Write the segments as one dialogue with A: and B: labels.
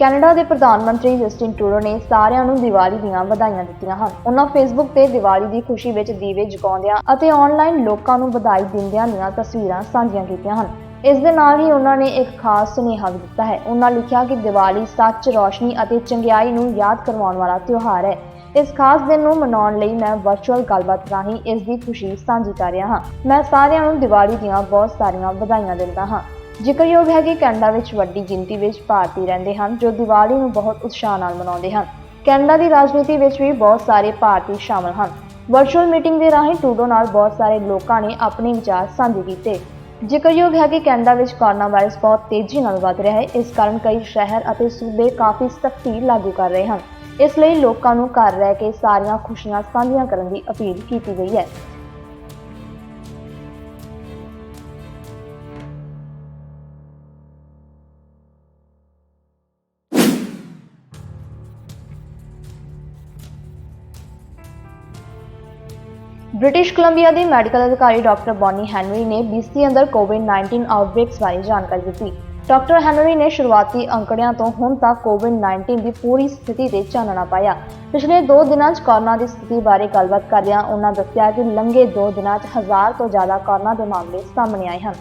A: Canada ਦੇ ਪ੍ਰਧਾਨ ਮੰਤਰੀ ਜਸਟਿਨ ਟਰੂਡੋ ਨੇ ਸਾਰਿਆਂ ਨੂੰ ਦੀਵਾਲੀ ਦੀਆਂ ਵਧਾਈਆਂ ਦਿੱਤੀਆਂ ਹਨ। ਉਹਨਾਂ ਫੇਸਬੁੱਕ ਤੇ ਦੀਵਾਲੀ ਦੀ ਖੁਸ਼ੀ ਵਿੱਚ ਦੀਵੇ ਜਗਾਉਂਦਿਆਂ ਅਤੇ ਆਨਲਾਈਨ ਲੋਕਾਂ ਨੂੰ ਵਧਾਈ ਦਿੰਦਿਆਂ ਦੀਆਂ ਤਸਵੀਰਾਂ ਸਾਂਝੀਆਂ ਕੀਤੀਆਂ ਹਨ। ਇਸ ਦੇ ਨਾਲ ਹੀ ਉਹਨਾਂ ਨੇ ਇੱਕ ਖਾਸ ਸੁਨੇਹਾ ਵੀ ਦਿੱਤਾ ਹੈ। ਉਹਨਾਂ ਲਿਖਿਆ ਕਿ ਦੀਵਾਲੀ ਸੱਚ, ਰੋਸ਼ਨੀ ਅਤੇ ਚੰਗਿਆਈ ਨੂੰ ਯਾਦ ਕਰਵਾਉਣ ਵਾਲਾ ਤਿਉਹਾਰ ਹੈ। ਇਸ ਖਾਸ ਦਿਨ ਨੂੰ ਮਨਾਉਣ ਲਈ ਮੈਂ ਵਰਚੁਅਲ ਗੱਲਬਾਤ ਰਾਹੀਂ ਇਸ ਦੀ ਖੁਸ਼ੀ ਸਾਂਝੀ ਕਰ ਰਿਹਾ ਹਾਂ। ਮੈਂ ਸਾਰਿਆਂ ਨੂੰ ਦੀਵਾਲੀ ਦੀਆਂ ਬਹੁਤ ਸਾਰੀਆਂ ਵਧਾਈਆਂ ਦਿੰਦਾ ਹਾਂ। ਜ਼ਿਕਰਯੋਗ ਹੈ ਕਿ ਕੈਨੇਡਾ ਵਿੱਚ ਵੱਡੀ ਗਿਣਤੀ ਵਿੱਚ ਭਾਰਤੀ ਰਹਿੰਦੇ ਹਨ ਜੋ ਦੀਵਾਲੀ ਨੂੰ ਬਹੁਤ ਉਤਸ਼ਾਹ ਨਾਲ ਮਨਾਉਂਦੇ ਹਨ। ਕੈਨੇਡਾ ਦੀ ਰਾਜਨੀਤੀ ਵਿੱਚ ਵੀ ਬਹੁਤ ਸਾਰੇ ਭਾਰਤੀ ਸ਼ਾਮਲ ਹਨ। ਵਰਚੁਅਲ ਮੀਟਿੰਗ ਦੇ ਰਾਹੀਂ ਟਰੂਡੋ ਨਾਲ ਬਹੁਤ ਸਾਰੇ ਲੋਕਾਂ ਨੇ ਆਪਣੇ ਵਿਚਾਰ ਸਾਂਝੇ ਕੀਤੇ। ਜ਼ਿਕਰਯੋਗ ਹੈ ਕਿ ਕੈਨੇਡਾ ਵਿੱਚ ਕੋਰੋਨਾ ਵਾਇਰਸ ਬਹੁਤ ਤੇਜ਼ੀ ਨਾਲ ਵੱਧ ਰਿਹਾ ਹੈ। ਇਸ ਕਾਰਨ ਕਈ ਸ਼ਹਿਰ ਅਤੇ ਸੂਬੇ ਕਾਫੀ ਸਖਤੀ ਲਾਗੂ ਕਰ ਰਹੇ ਹਨ। ਇਸ ਲਈ ਲੋਕਾਂ ਨੂੰ ਘਰ ਰਹਿ ਕੇ ਸਾਰੀਆਂ ਖੁਸ਼ੀਆਂ ਸਾਂਝੀਆਂ ਕਰਨ ਦੀ ਅਪੀਲ ਕੀਤੀ ਗਈ ਹੈ। ਬ੍ਰਿਟਿਸ਼ ਕੋਲੰਬੀਆ ਦੀ ਮੈਡੀਕਲ ਅਧਿਕਾਰੀ ਡਾਕਟਰ ਬੌਨੀ ਹੈਨਰੀ ਨੇ BC ਅੰਦਰ COVID-19 ਆਊਟਬ੍ਰੇਕਸ ਬਾਰੇ ਜਾਣਕਾਰੀ ਦਿੱਤੀ। ਡਾਕਟਰ ਹੈਨਰੀ ਨੇ ਸ਼ੁਰੂਆਤੀ ਅੰਕੜਿਆਂ ਤੋਂ ਹੁਣ ਤੱਕ COVID-19 ਦੀ ਪੂਰੀ ਸਥਿਤੀ ਤੇ ਚਾਨਣਾ ਪਾਇਆ। ਪਿਛਲੇ 2 ਦਿਨਾਂ 'ਚ ਕੋਰੋਨਾ ਦੀ ਸਥਿਤੀ ਬਾਰੇ ਗੱਲਬਾਤ ਕਰਦਿਆਂ ਉਹਨਾਂ ਦੱਸਿਆ ਕਿ ਲੰਘੇ 2 ਦਿਨਾਂ 'ਚ 1000 ਤੋਂ ਜ਼ਿਆਦਾ ਕੋਰੋਨਾ ਦੇ ਮਾਮਲੇ ਸਾਹਮਣੇ ਆਏ ਹਨ।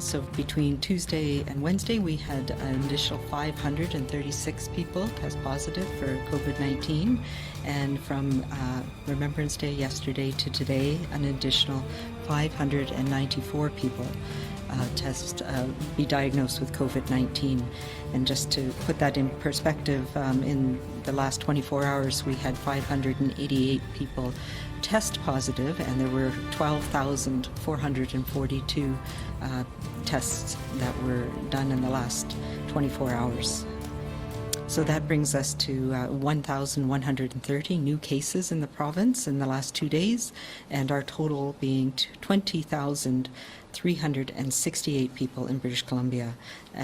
B: So between Tuesday and Wednesday, we had an additional 536 people test positive for COVID-19. And from Remembrance Day yesterday to today, an additional 594 people be diagnosed with COVID-19. And just to put that in perspective, in the last 24 hours, we had 588 people test positive, and there were 12,442 tests that were done in the last 24 hours. So that brings us to 1,130 new cases in the province in the last 2 days, and our total being 20,368 people in British Columbia.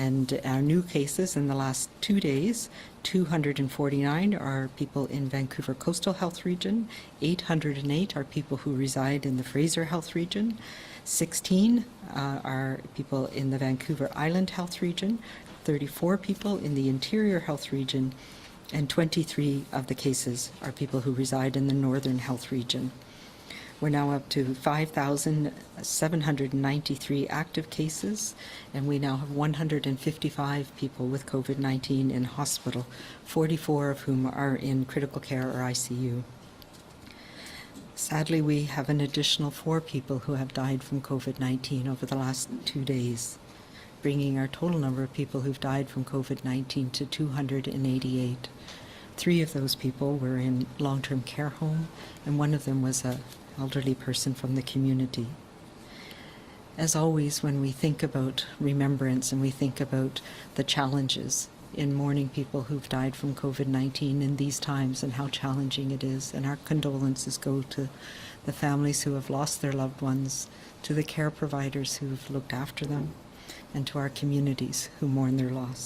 B: And our new cases in the last 2 days, 249 are people in Vancouver Coastal Health Region, 808 are people who reside in the Fraser Health Region, 16 are people in the Vancouver Island Health Region, 34 people in the Interior Health Region, and 23 of the cases are people who reside in the Northern Health Region. We're now up to 5,793 active cases, and we now have 155 people with COVID-19 in hospital, 44 of whom are in critical care or ICU. Sadly, we have an additional 4 people who have died from COVID-19 over the last 2 days, bringing our total number of people who've died from COVID-19 to 288. 3 of those people were in long-term care home, and 1 of them was an elderly person from the community. As always, when we think about remembrance and we think about the challenges in mourning people who've died from COVID-19 in these times and how challenging it is, and our condolences go to the families who have lost their loved ones, to the care providers who've looked after them, and to our communities who mourn their loss.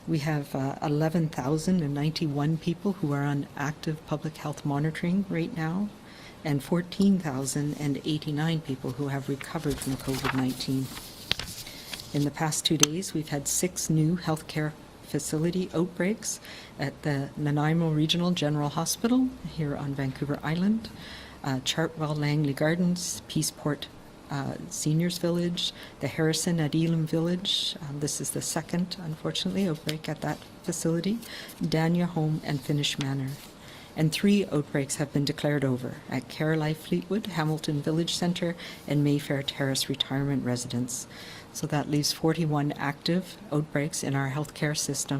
B: We have 11,091 people who are on active public health monitoring right now, and 14,089 people who have recovered from COVID-19. In the past 2 days, we've had 6 new healthcare facility outbreaks at the Nanaimo Regional General Hospital here on Vancouver Island, Chartwell Langley Gardens, Peaceport Seniors Village, the Harrison at Elam Village. This is the second, unfortunately, outbreak at that facility, Dania Home and Finnish Manor. And 3 outbreaks have been declared over at Care Life Fleetwood, Hamilton Village Centre, and Mayfair Terrace Retirement Residence. So that leaves 41 active outbreaks in our healthcare system,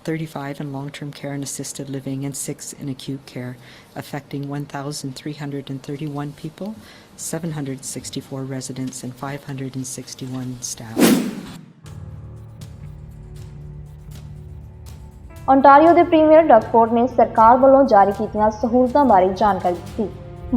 B: 35 in long-term care and assisted living, and 6 in acute care, affecting 1,331 people, 764 residents, and 561 staff.
A: Ontario ਦੇ premier Doug Ford ਨੇ ਸਰਕਾਰ ਵੱਲੋਂ ਜਾਰੀ ਕੀਤੀਆਂ ਸਹੂਲਤਾਂ ਬਾਰੇ ਜਾਣਕਾਰੀ ਦਿੱਤੀ,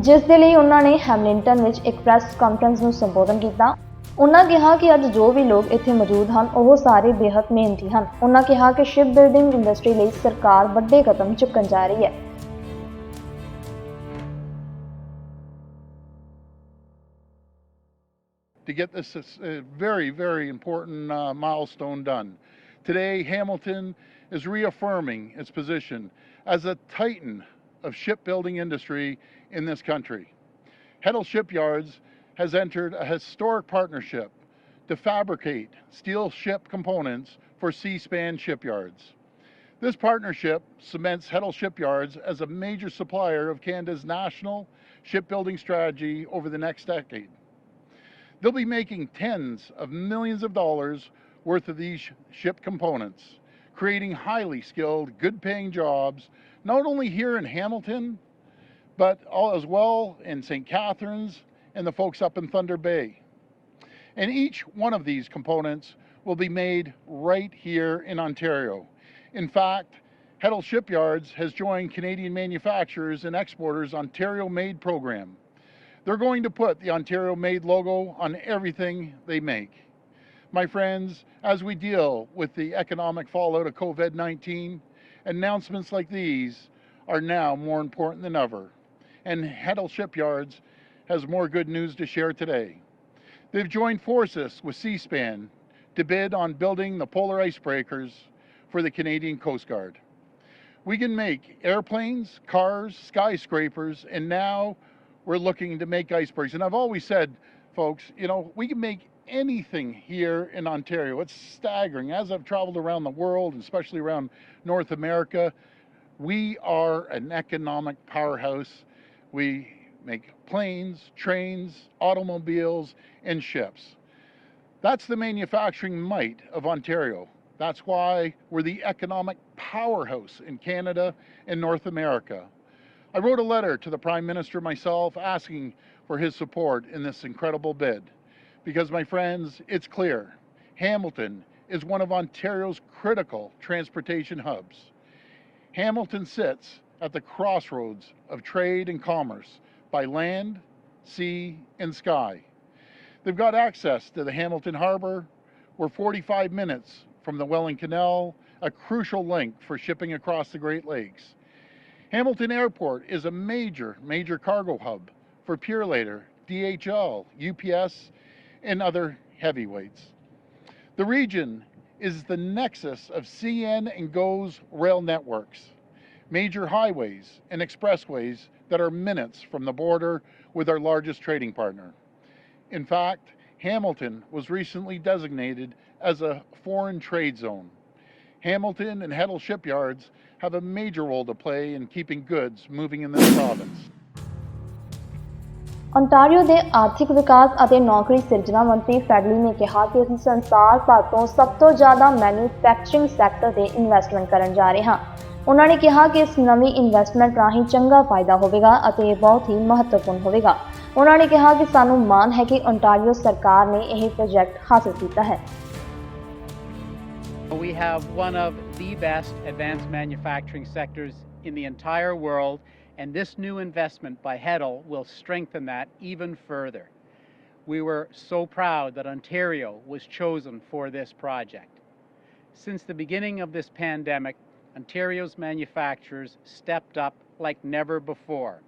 A: ਜਿਸ ਦੇ ਲਈ ਉਹਨਾਂ ਨੇ ਹੈਮਿਲਟਨ ਵਿੱਚ ਇੱਕ ਪ੍ਰੈਸ ਕਾਨਫਰੰਸ ਨੂੰ ਸੰਬੋਧਨ ਕੀਤਾ। ਉਹਨਾਂ ਕਿਹਾ ਕਿ ਅੱਜ ਜੋ ਵੀ ਲੋਕ ਇੱਥੇ ਮੌਜੂਦ ਹਨ ਉਹ ਸਾਰੇ ਬੇहद ਮਿਹਨਤੀ ਹਨ। ਉਹਨਾਂ ਕਿਹਾ ਕਿ ਸ਼ਿਪ ਬਿਲਡਿੰਗ ਇੰਡਸਟਰੀ ਲਈ ਸਰਕਾਰ ਵੱਡੇ ਕਦਮ ਚੁੱਕਣ ਜਾ ਰਹੀ ਹੈ।
C: to get this very, very important milestone done. Today, Hamilton is reaffirming its position as a titan of shipbuilding industry in this country. Heddle Shipyards has entered a historic partnership to fabricate steel ship components for Seaspan shipyards. This partnership cements Heddle Shipyards as a major supplier of Canada's national shipbuilding strategy over the next decade. They'll be making tens of millions of dollars worth of these ship components, creating highly skilled, good-paying jobs, not only here in Hamilton, but as well in St. Catharines and the folks up in Thunder Bay. And each one of these components will be made right here in Ontario. In fact, Heddle Shipyards has joined Canadian Manufacturers and Exporters Ontario Made program. They're going to put the Ontario Made logo on everything they make. My friends, as we deal with the economic fallout of COVID-19, announcements like these are now more important than ever. And Heddle Shipyards has more good news to share today. They've joined forces with Seaspan to bid on building the polar icebreakers for the Canadian Coast Guard. We can make airplanes, cars, skyscrapers, and now we're looking to make icebergs. And I've always said, folks, we can make anything here in Ontario. It's staggering. As I've traveled around the world, especially around North America, we are an economic powerhouse. We make planes, trains, automobiles, and ships. That's the manufacturing might of Ontario. That's why we're the economic powerhouse in Canada and North America. I wrote a letter to the Prime Minister myself asking for his support in this incredible bid. Because, my friends, it's clear, Hamilton is one of Ontario's critical transportation hubs. Hamilton sits at the crossroads of trade and commerce by land, sea, and sky. They've got access to the Hamilton Harbour. We're 45 minutes from the Welland Canal, a crucial link for shipping across the Great Lakes. Hamilton Airport is a major cargo hub for Purelator, DHL, UPS, and other heavyweights. The region is the nexus of CN and GO's rail networks, major highways and expressways that are minutes from the border with our largest trading partner. In fact, Hamilton was recently designated as a foreign trade zone. Hamilton and Heddle Shipyards have a major role to play in keeping goods moving in this province.
A: ontario ਦੇ ਆਰਥਿਕ ਵਿਕਾਸ ਅਤੇ ਨੌਕਰੀ ਸਿਰਜਣਾ ਮੰਤਰੀ ਫੈਡਲੀ ਨੇ ਕਿਹਾ ਕਿ ਅਸੀਂ ਸੰਸਾਰ ਭਰ ਤੋਂ ਸਭ ਤੋਂ ਜ਼ਿਆਦਾ ਮੈਨੂਫੈਕਚਰਿੰਗ ਸੈਕਟਰ ਤੇ ਇਨਵੈਸਟਮੈਂਟ ਕਰਨ ਜਾ ਰਹੇ ਹਾਂ। ਉਹਨਾਂ ਨੇ ਕਿਹਾ ਕਿ ਇਸ ਨਵੀਂ ਇਨਵੈਸਟਮੈਂਟ ਰਾਹੀਂ ਚੰਗਾ ਫਾਇਦਾ ਹੋਵੇਗਾ ਅਤੇ ਇਹ ਬਹੁਤ ਹੀ ਮਹੱਤਵਪੂਰਨ ਹੋਵੇਗਾ। ਉਹਨਾਂ ਨੇ ਕਿਹਾ ਕਿ ਸਾਨੂੰ ਮਾਣ ਹੈ ਕਿ ontario ਸਰਕਾਰ ਨੇ ਇਹ ਪ੍ਰੋਜੈਕਟ ਹਾਸਲ ਕੀਤਾ ਹੈ।
D: We have one of the best advanced manufacturing sectors in the entire world, and this new investment by Heddle will strengthen that even further. We were so proud that Ontario was chosen for this project. Since the beginning of this pandemic, Ontario's manufacturers stepped up like never before,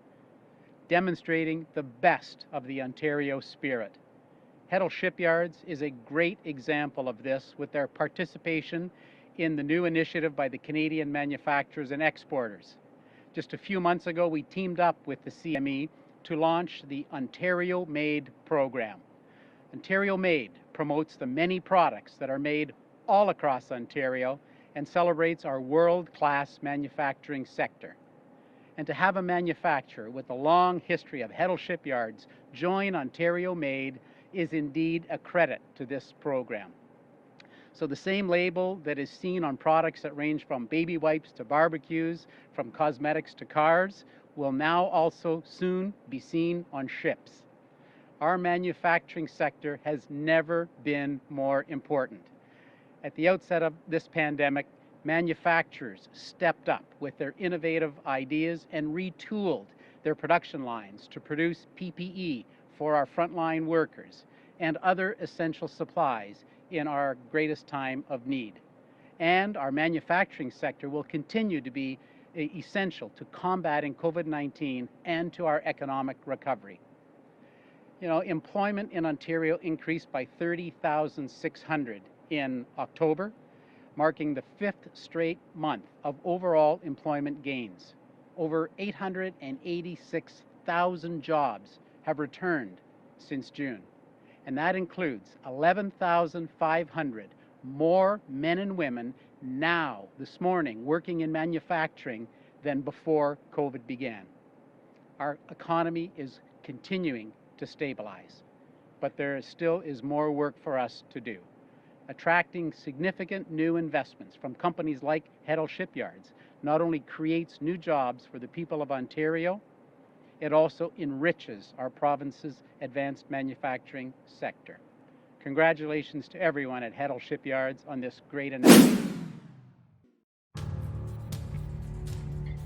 D: demonstrating the best of the Ontario spirit. Heddle Shipyards is a great example of this with their participation in the new initiative by the Canadian Manufacturers and Exporters. Just a few months ago, we teamed up with the CME to launch the Ontario Made program. Ontario Made promotes the many products that are made all across Ontario and celebrates our world-class manufacturing sector. And to have a manufacturer with a long history of Heddle Shipyards join Ontario Made is indeed a credit to this program. So the same label that is seen on products that range from baby wipes to barbecues, from cosmetics to cars, will now also soon be seen on ships. Our manufacturing sector has never been more important. At the outset of this pandemic, manufacturers stepped up with their innovative ideas and retooled their production lines to produce PPE for our frontline workers and other essential supplies in our greatest time of need. And our manufacturing sector will continue to be essential to combating COVID-19 and to our economic recovery. You know, employment in Ontario increased by 30,600 in October, marking the 5th straight month of overall employment gains. Over 886,000 jobs have returned since June, and that includes 11,500 more men and women now, this morning, working in manufacturing than before COVID began. Our economy is continuing to stabilize, but there still is more work for us to do. Attracting significant new investments from companies like Heddle Shipyards not only creates new jobs for the people of Ontario, it also enriches our province's advanced manufacturing sector. Congratulations to everyone at Heddle Shipyards on this great announcement.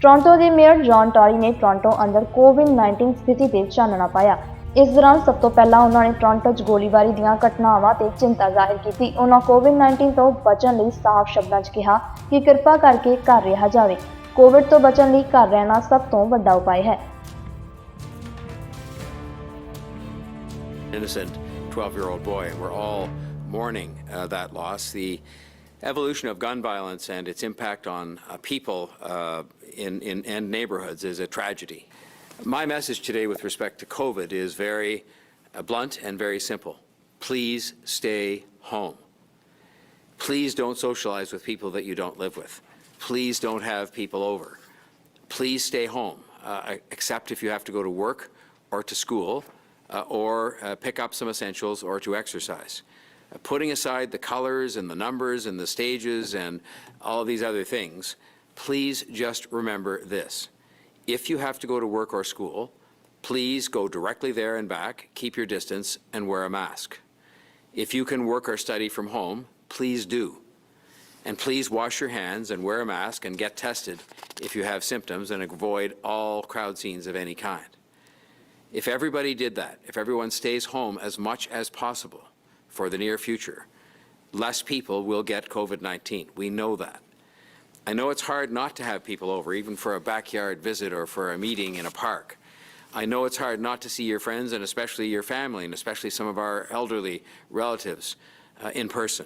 A: Toronto ਦੇ mayor John Tory ਨੇ Toronto ਅੰਦਰ ਕੋਵਿਡ-19 ਸਥਿਤੀ ਤੇ ਚਾਨਣਾ ਪਾਇਆ। ਇਸ ਦੌਰਾਨ ਸਭ ਤੋਂ ਪਹਿਲਾਂ ਉਹਨਾਂ ਨੇ ਟੋਰਾਂਟੋ 'ਚ ਗੋਲੀਬਾਰੀ ਦੀਆਂ ਘਟਨਾਵਾਂ ਤੇ ਚਿੰਤਾ ਜ਼ਾਹਿਰ ਕੀਤੀ। ਉਹਨਾਂ ਕੋਵਿਡ-19 ਤੋਂ ਬਚਣ ਲਈ ਸਾਫ਼ ਸ਼ਬਦਾਂ 'ਚ ਕਿਹਾ ਕਿ ਕਿਰਪਾ ਕਰਕੇ ਘਰ ਰਿਹਾ ਜਾਵੇ। ਕੋਵਿਡ ਤੋਂ ਬਚਣ ਲਈ ਘਰ ਰਹਿਣਾ ਸਭ ਤੋਂ ਵੱਡਾ ਉਪਾਅ ਹੈ।
E: Innocent 12-year-old boy. We're all mourning that loss. The evolution of gun violence and its impact on people in neighborhoods is a tragedy. My message today with respect to COVID is very blunt and very simple. Please stay home. Please don't socialize with people that you don't live with. Please don't have people over. Please stay home, except if you have to go to work or to school or pick up some essentials or to exercise. Putting aside the colors and the numbers and the stages and all of these other things, please just remember this. If you have to go to work or school, please go directly there and back, keep your distance, and wear a mask. If you can work or study from home, please do. And please wash your hands and wear a mask and get tested if you have symptoms, and avoid all crowd scenes of any kind. If everybody did that, if everyone stays home as much as possible for the near future, less people will get COVID-19. We know that. I know it's hard not to have people over, even for a backyard visit or for a meeting in a park. I know it's hard not to see your friends, and especially your family, and especially some of our elderly relatives in person.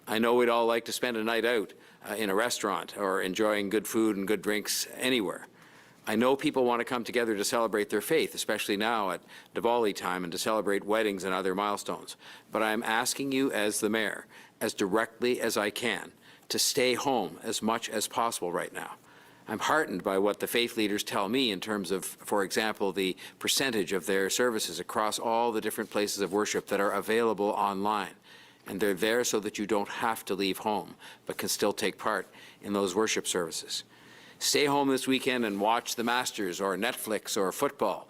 E: I know we'd all like to spend a night out in a restaurant or enjoying good food and good drinks anywhere. I know people want to come together to celebrate their faith, especially now at Diwali time, and to celebrate weddings and other milestones. But I'm asking you as the mayor, as directly as I can, to stay home as much as possible right now. I'm heartened by what the faith leaders tell me in terms of, for example, the percentage of their services across all the different places of worship that are available online. And they're there so that you don't have to leave home, but can still take part in those worship services. Stay home this weekend and watch the Masters or Netflix or football.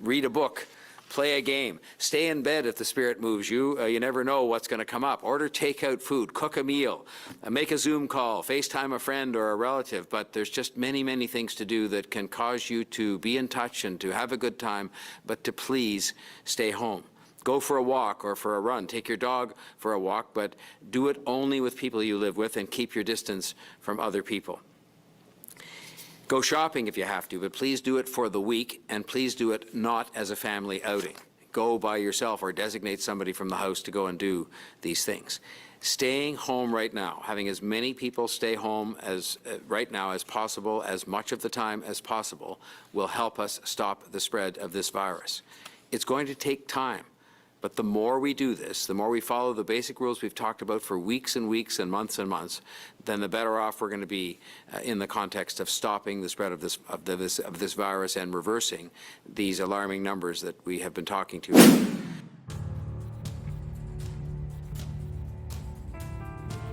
E: Read a book. Play a game. Stay in bed if the Spirit moves you. You never know what's going to come up. Order takeout food. Cook a meal. Make a Zoom call. FaceTime a friend or a relative. But there's just many, many things to do that can cause you to be in touch and to have a good time, but to please stay home. Go for a walk or for a run. Take your dog for a walk, but do it only with people you live with, and keep your distance from other people. Go shopping if you have to, but please do it for the week, and please do it not as a family outing. Go by yourself or designate somebody from the house to go and do these things. Staying home right now, having as many people stay home as right now as possible, as much of the time as possible, will help us stop the spread of this virus. It's going to take time. But the more we do this, the more we follow the basic rules we've talked about for weeks and weeks and months, then the better off we're going to be in the context of stopping the spread of this virus and reversing these alarming numbers that we have been talking to.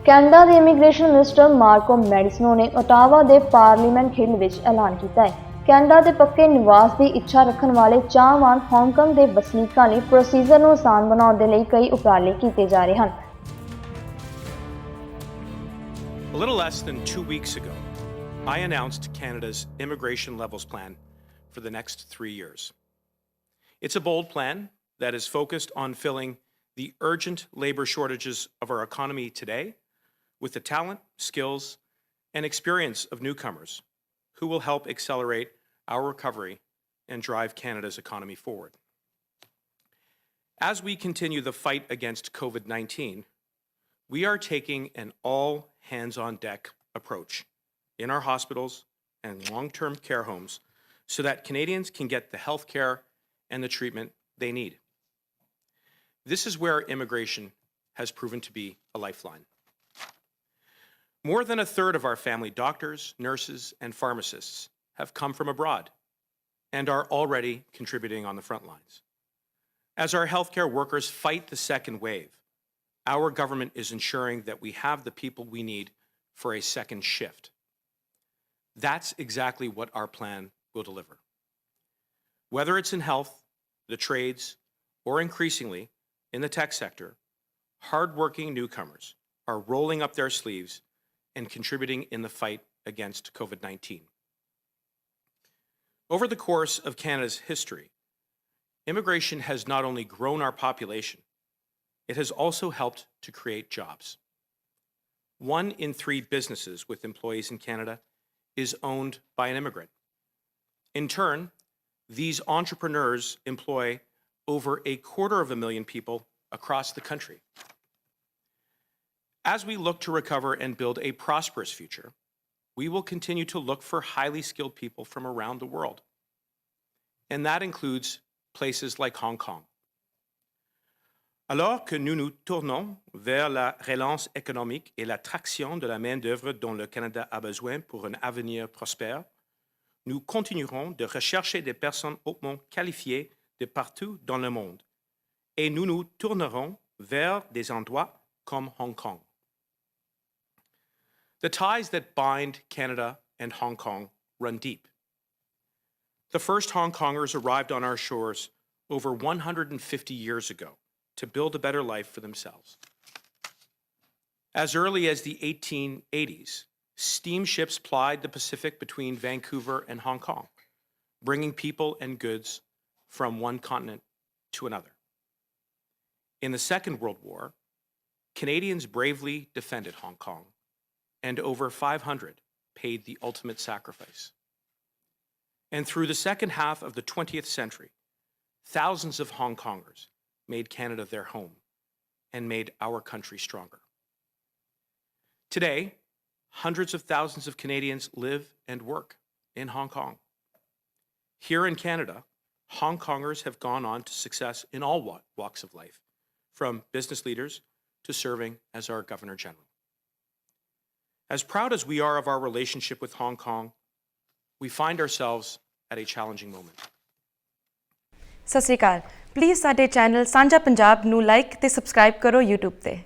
A: Canada ਦੇ immigration minister ਮਾਰਕੋ ਮੈਡੀਸਨੋ ਨੇ Ottawa ਦੇ parliament ਹਿੱਲ ਵਿੱਚ ਐਲਾਨ ਕੀਤਾ ਹੈ Canada ਦੇ ਪੱਕੇ ਨਿਵਾਸ ਦੀ ਇੱਛਾ ਰੱਖਣ ਵਾਲੇ ਚਾਹਵਾਨ ਹਾਂਗਕਾਂਗ ਦੇ ਵਸਨੀਕਾਂ ਲਈ ਪ੍ਰੋਸੀਜਰ ਨੂੰ ਆਸਾਨ ਬਣਾਉਣ ਦੇ ਲਈ ਕਈ ਉਪਰਾਲੇ ਕੀਤੇ ਜਾ ਰਹੇ ਹਨ।
F: A little less than 2 weeks ago, I announced Canada's immigration levels plan for the next 3 years. It's a bold plan that is focused on filling the urgent labor shortages of our economy today with the talent, skills, and experience of newcomers who will help accelerate our recovery and drive Canada's economy forward. As we continue the fight against COVID-19, we are taking an all-hands-on-deck approach in our hospitals and long-term care homes so that Canadians can get the health care and the treatment they need. This is where immigration has proven to be a lifeline. More than a third of our family doctors, nurses, and pharmacists have come from abroad and are already contributing on the front lines. As our healthcare workers fight the second wave, our government is ensuring that we have the people we need for a second shift. That's exactly what our plan will deliver. Whether it's in health, the trades, or increasingly in the tech sector, hardworking newcomers are rolling up their sleeves and contributing in the fight against COVID-19. Over the course of Canada's history, immigration has not only grown our population, it has also helped to create jobs. 1 in 3 businesses with employees in Canada is owned by an immigrant. In turn, these entrepreneurs employ over 250,000 people across the country. As we look to recover and build a prosperous future, we will continue to look for highly skilled people from around the world. And that includes places like Hong Kong. Alors que nous nous tournons vers la relance économique et l'attraction de la main-d'œuvre dont le Canada a besoin pour un avenir prospère, nous continuerons de rechercher des personnes hautement qualifiées de partout dans le monde et nous nous tournerons vers des endroits comme Hong Kong. The ties that bind Canada and Hong Kong run deep. The first Hong Kongers arrived on our shores over 150 years ago to build a better life for themselves. As early as the 1880s, steamships plied the Pacific between Vancouver and Hong Kong, bringing people and goods from one continent to another. In the Second World War, Canadians bravely defended Hong Kong, and over 500 paid the ultimate sacrifice. And through the second half of the 20th century, thousands of Hong Kongers made Canada their home and made our country stronger. Today, hundreds of thousands of Canadians live and work in Hong Kong. Here in Canada, Hong Kongers have gone on to success in all walks of life, from business leaders to serving as our Governor General. As proud as we are of our relationship with Hong Kong, we find ourselves at a challenging moment.
G: ਸਤਿ ਸ਼੍ਰੀ ਅਕਾਲ। Please ਸਾਡੇ channel ਸਾਂਝਾ ਪੰਜਾਬ ਨੂੰ like ਤੇ subscribe ਕਰੋ YouTube ਤੇ।